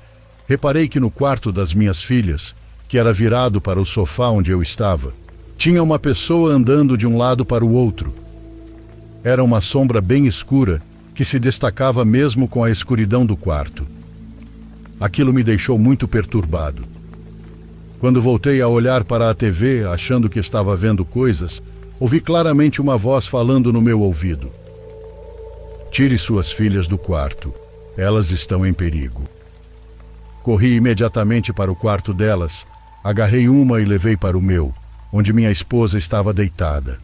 Speaker 1: reparei que no quarto das minhas filhas, que era virado para o sofá onde eu estava, tinha uma pessoa andando de um lado para o outro. Era uma sombra bem escura, que se destacava mesmo com a escuridão do quarto. Aquilo me deixou muito perturbado. Quando voltei a olhar para a TV, achando que estava vendo coisas, ouvi claramente uma voz falando no meu ouvido. Tire suas filhas do quarto. Elas estão em perigo. Corri imediatamente para o quarto delas, agarrei uma e levei para o meu, onde minha esposa estava deitada.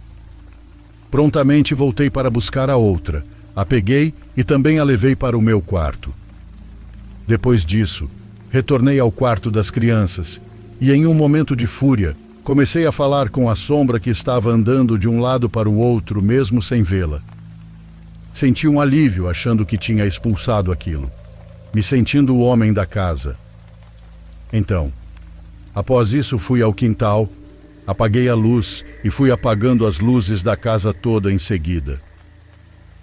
Speaker 1: Prontamente voltei para buscar a outra, a peguei e também a levei para o meu quarto. Depois disso, retornei ao quarto das crianças e, em um momento de fúria, comecei a falar com a sombra que estava andando de um lado para o outro, mesmo sem vê-la. Senti um alívio achando que tinha expulsado aquilo, me sentindo o homem da casa. Então, após isso, fui ao quintal, apaguei a luz e fui apagando as luzes da casa toda em seguida.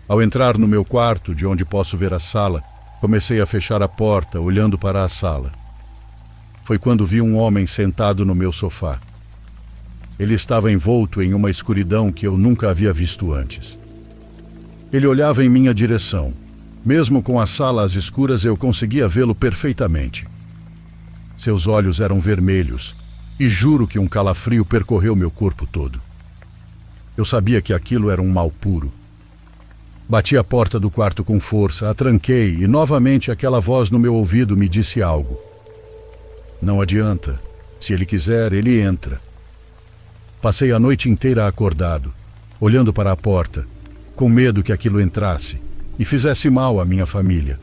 Speaker 1: Ao entrar no meu quarto, de onde posso ver a sala, comecei a fechar a porta, olhando para a sala. Foi quando vi um homem sentado no meu sofá. Ele estava envolto em uma escuridão que eu nunca havia visto antes. Ele olhava em minha direção. Mesmo com a sala às escuras, eu conseguia vê-lo perfeitamente. Seus olhos eram vermelhos, e juro que um calafrio percorreu meu corpo todo. Eu sabia que aquilo era um mal puro. Bati a porta do quarto com força, a tranquei e novamente aquela voz no meu ouvido me disse algo. Não adianta. Se ele quiser, ele entra. Passei a noite inteira acordado, olhando para a porta, com medo que aquilo entrasse e fizesse mal à minha família.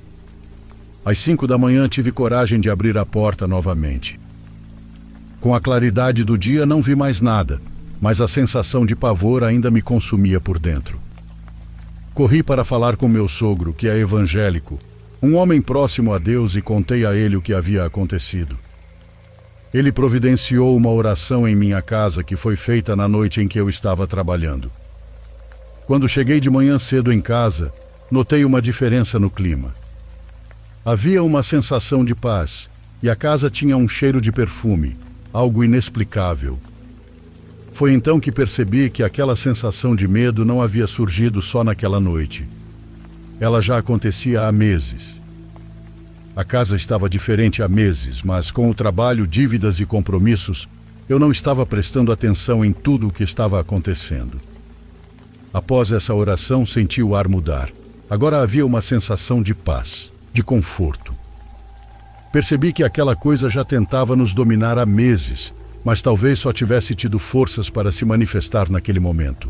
Speaker 1: Às 5 da manhã tive coragem de abrir a porta novamente. Com a claridade do dia não vi mais nada, mas a sensação de pavor ainda me consumia por dentro. Corri para falar com meu sogro, que é evangélico, um homem próximo a Deus, e contei a ele o que havia acontecido. Ele providenciou uma oração em minha casa que foi feita na noite em que eu estava trabalhando. Quando cheguei de manhã cedo em casa, notei uma diferença no clima. Havia uma sensação de paz e a casa tinha um cheiro de perfume, algo inexplicável. Foi então que percebi que aquela sensação de medo não havia surgido só naquela noite. Ela já acontecia há meses. A casa estava diferente há meses, mas com o trabalho, dívidas e compromissos, eu não estava prestando atenção em tudo o que estava acontecendo. Após essa oração, senti o ar mudar. Agora havia uma sensação de paz, de conforto. Percebi que aquela coisa já tentava nos dominar há meses, mas talvez só tivesse tido forças para se manifestar naquele momento.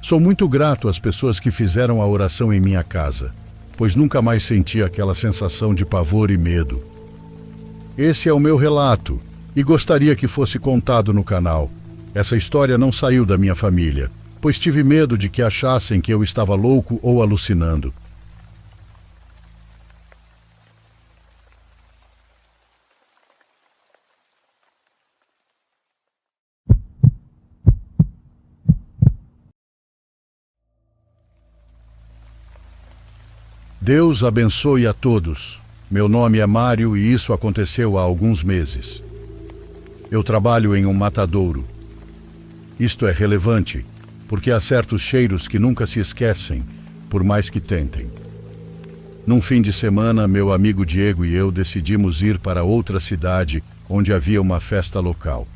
Speaker 1: Sou muito grato às pessoas que fizeram a oração em minha casa, pois nunca mais senti aquela sensação de pavor e medo. Esse é o meu relato, e gostaria que fosse contado no canal. Essa história não saiu da minha família, pois tive medo de que achassem que eu estava louco ou alucinando. Deus abençoe a todos. Meu nome é Mário e isso aconteceu há alguns meses. Eu trabalho em um matadouro. Isto é relevante, porque há certos cheiros que nunca se esquecem, por mais que tentem. Num fim de semana, meu amigo Diego e eu decidimos ir para outra cidade onde havia uma festa local.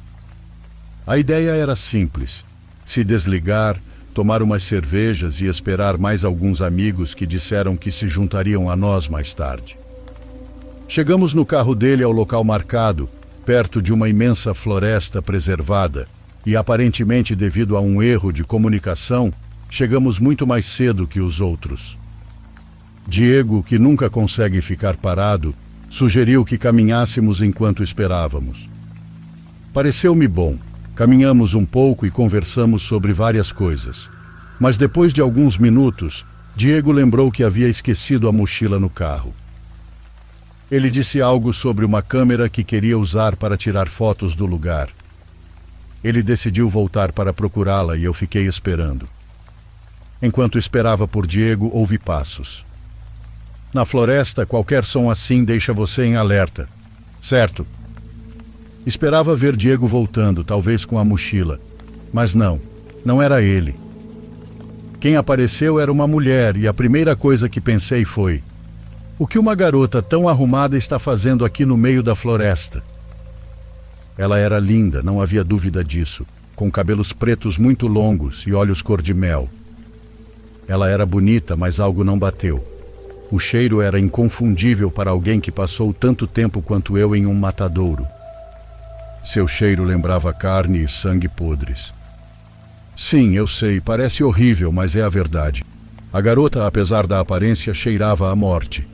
Speaker 1: A ideia era simples: se desligar, tomar umas cervejas e esperar mais alguns amigos que disseram que se juntariam a nós mais tarde. Chegamos no carro dele ao local marcado, perto de uma imensa floresta preservada, e aparentemente devido a um erro de comunicação, chegamos muito mais cedo que os outros. Diego, que nunca consegue ficar parado, sugeriu que caminhássemos enquanto esperávamos. Pareceu-me bom. Caminhamos um pouco e conversamos sobre várias coisas. Mas depois de alguns minutos, Diego lembrou que havia esquecido a mochila no carro. Ele disse algo sobre uma câmera que queria usar para tirar fotos do lugar. Ele decidiu voltar para procurá-la e eu fiquei esperando. Enquanto esperava por Diego, ouvi passos. Na floresta, qualquer som assim deixa você em alerta, certo? Esperava ver Diego voltando, talvez com a mochila. Mas não era ele. Quem apareceu era uma mulher e a primeira coisa que pensei foi: o que uma garota tão arrumada está fazendo aqui no meio da floresta? Ela era linda, não havia dúvida disso, com cabelos pretos muito longos e olhos cor de mel. Ela era bonita, mas algo não bateu. O cheiro era inconfundível para alguém que passou tanto tempo quanto eu em um matadouro. Seu cheiro lembrava carne e sangue podres. Sim, eu sei, parece horrível, mas é a verdade. A garota, apesar da aparência, cheirava a morte.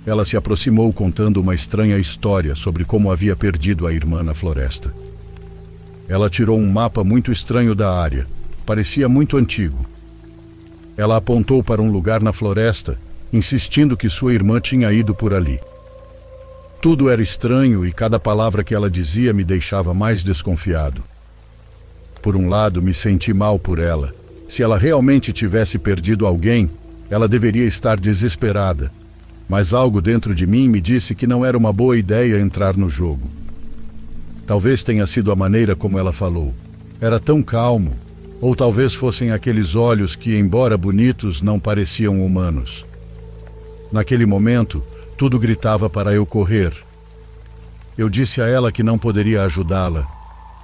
Speaker 1: Ela se aproximou contando uma estranha história sobre como havia perdido a irmã na floresta. Ela tirou um mapa muito estranho da área. Parecia muito antigo. Ela apontou para um lugar na floresta, insistindo que sua irmã tinha ido por ali. Tudo era estranho e cada palavra que ela dizia me deixava mais desconfiado. Por um lado, me senti mal por ela. Se ela realmente tivesse perdido alguém, ela deveria estar desesperada. Mas algo dentro de mim me disse que não era uma boa ideia entrar no jogo. Talvez tenha sido a maneira como ela falou. Era tão calmo. Ou talvez fossem aqueles olhos que, embora bonitos, não pareciam humanos. Naquele momento, tudo gritava para eu correr. Eu disse a ela que não poderia ajudá-la,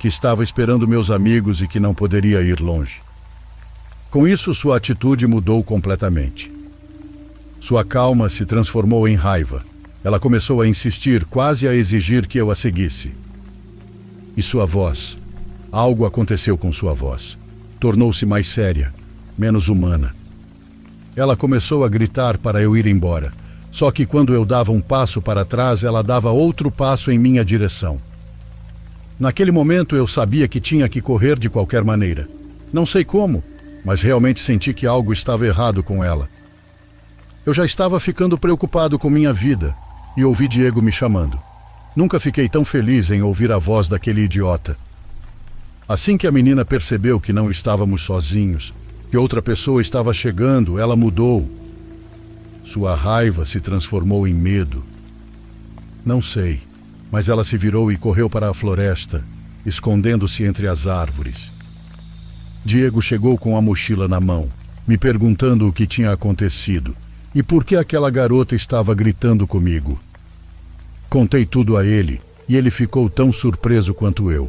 Speaker 1: que estava esperando meus amigos e que não poderia ir longe. Com isso, sua atitude mudou completamente. Sua calma se transformou em raiva. Ela começou a insistir, quase a exigir que eu a seguisse. E sua voz? Algo aconteceu com sua voz. Tornou-se mais séria, menos humana. Ela começou a gritar para eu ir embora. Só que quando eu dava um passo para trás, ela dava outro passo em minha direção. Naquele momento eu sabia que tinha que correr de qualquer maneira. Não sei como, mas realmente senti que algo estava errado com ela. Eu já estava ficando preocupado com minha vida e ouvi Diego me chamando. Nunca fiquei tão feliz em ouvir a voz daquele idiota. Assim que a menina percebeu que não estávamos sozinhos, que outra pessoa estava chegando, ela mudou. Sua raiva se transformou em medo. Não sei, mas ela se virou e correu para a floresta, escondendo-se entre as árvores. Diego chegou com a mochila na mão, me perguntando o que tinha acontecido e por que aquela garota estava gritando comigo. Contei tudo a ele e ele ficou tão surpreso quanto eu.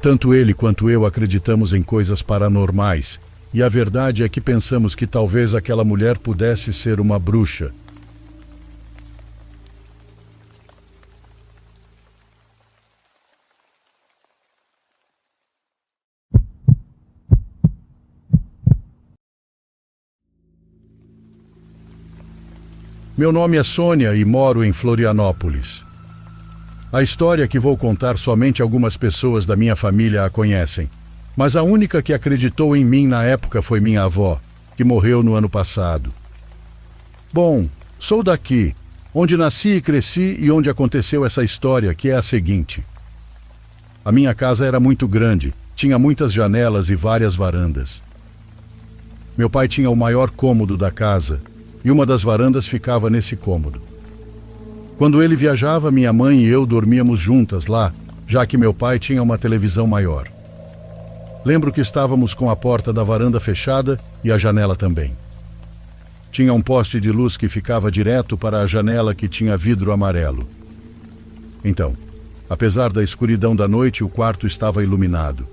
Speaker 1: Tanto ele quanto eu acreditamos em coisas paranormais, e a verdade é que pensamos que talvez aquela mulher pudesse ser uma bruxa. Meu nome é Sônia e moro em Florianópolis. A história que vou contar somente algumas pessoas da minha família a conhecem, mas a única que acreditou em mim na época foi minha avó, que morreu no ano passado. Bom, sou daqui, onde nasci e cresci e onde aconteceu essa história, que é a seguinte. A minha casa era muito grande, tinha muitas janelas e várias varandas. Meu pai tinha o maior cômodo da casa e uma das varandas ficava nesse cômodo. Quando ele viajava, minha mãe e eu dormíamos juntas lá, já que meu pai tinha uma televisão maior. Lembro que estávamos com a porta da varanda fechada e a janela também. Tinha um poste de luz que ficava direto para a janela que tinha vidro amarelo. Então, apesar da escuridão da noite, o quarto estava iluminado.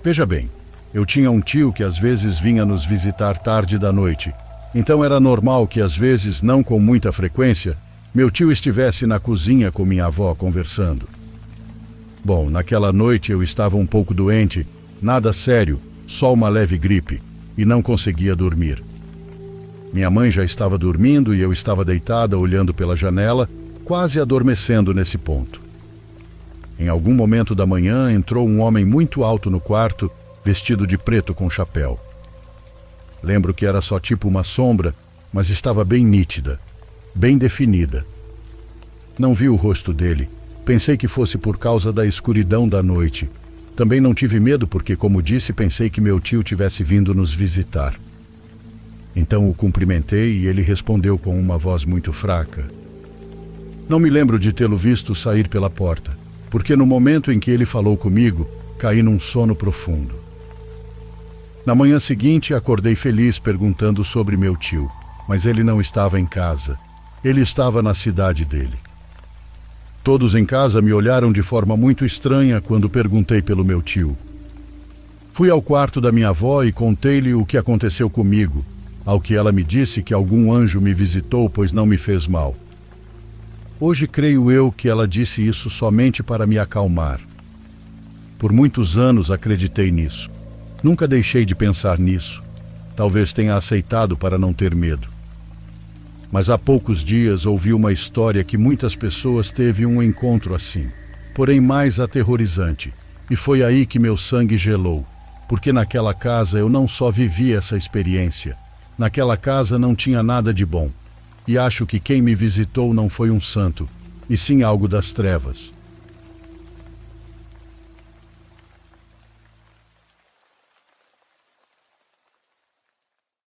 Speaker 1: Veja bem, eu tinha um tio que às vezes vinha nos visitar tarde da noite, então era normal que às vezes, não com muita frequência, meu tio estivesse na cozinha com minha avó conversando. Bom, naquela noite eu estava um pouco doente, nada sério, só uma leve gripe, e não conseguia dormir. Minha mãe já estava dormindo e eu estava deitada olhando pela janela, quase adormecendo nesse ponto. Em algum momento da manhã entrou um homem muito alto no quarto, vestido de preto com chapéu. Lembro que era só tipo uma sombra, mas estava bem nítida, bem definida. Não vi o rosto dele. Pensei que fosse por causa da escuridão da noite. Também não tive medo porque, como disse, pensei que meu tio tivesse vindo nos visitar. Então o cumprimentei e ele respondeu com uma voz muito fraca. Não me lembro de tê-lo visto sair pela porta, porque no momento em que ele falou comigo, caí num sono profundo. Na manhã seguinte, acordei feliz perguntando sobre meu tio, mas ele não estava em casa. Ele estava na cidade dele. Todos em casa me olharam de forma muito estranha quando perguntei pelo meu tio. Fui ao quarto da minha avó e contei-lhe o que aconteceu comigo, ao que ela me disse que algum anjo me visitou, pois não me fez mal. Hoje creio eu que ela disse isso somente para me acalmar. Por muitos anos acreditei nisso. Nunca deixei de pensar nisso. Talvez tenha aceitado para não ter medo. Mas há poucos dias ouvi uma história que muitas pessoas teve um encontro assim, porém mais aterrorizante. E foi aí que meu sangue gelou, porque naquela casa eu não só vivi essa experiência, naquela casa não tinha nada de bom. E acho que quem me visitou não foi um santo, e sim algo das trevas.